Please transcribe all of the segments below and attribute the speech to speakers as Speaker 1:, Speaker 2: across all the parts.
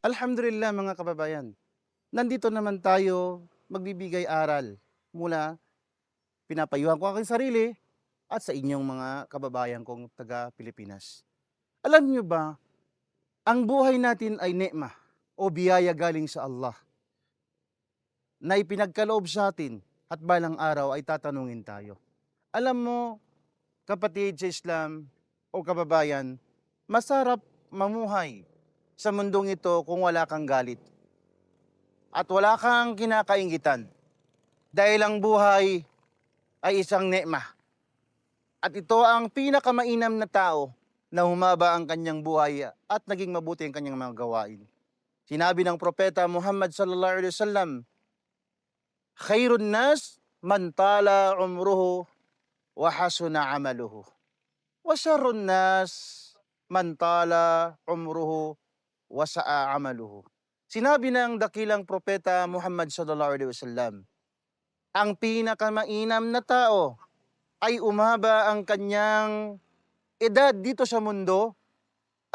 Speaker 1: Alhamdulillah mga kababayan, nandito naman tayo magbibigay aral mula pinapayuhan ko aking sarili at sa inyong mga kababayan kong taga Pilipinas. Alam niyo ba, ang buhay natin ay ne'mah o biyaya galing sa Allah na ipinagkaloob sa atin at balang araw ay tatanungin tayo. Alam mo, kapatid sa Islam o kababayan, masarap mamuhay sa mundong ito kung wala kang galit at wala kang kinakaingitan. Dahil ang buhay ay isang ne'mah. At ito ang pinakamainam na tao na humaba ang kanyang buhay at naging mabuti ang kanyang mga gawain. Sinabi ng propeta Muhammad sallallahu alaihi wasallam, "Khairun nas man tala umruhu wa hasuna amaluhu. Wa syarrun nas man tala umruhu wa sa'a amaluhu." Sinabi ng dakilang propeta Muhammad sallallahu alaihi wasallam, ang pinakamainam na tao ay umaba ang kanyang edad dito sa mundo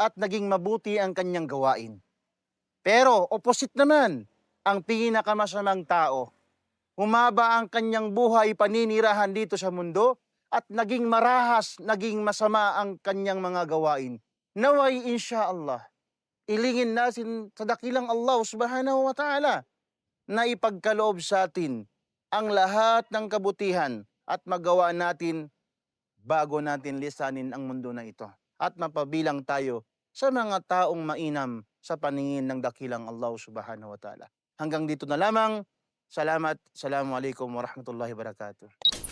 Speaker 1: at naging mabuti ang kanyang gawain. Pero opposite naman, ang pinakamasamang tao, humaba ang kanyang buhay paninirahan dito sa mundo at naging marahas, naging masama ang kanyang mga gawain. Naway insyaallah, ilingin natin sa dakilang Allah subhanahu wa ta'ala na ipagkaloob sa atin ang lahat ng kabutihan at magawa natin bago natin lisanin ang mundo na ito. At mapabilang tayo sa mga taong mainam sa paningin ng dakilang Allah subhanahu wa ta'ala. Hanggang dito na lamang. Salamat. Assalamualaikum warahmatullahi wabarakatuh.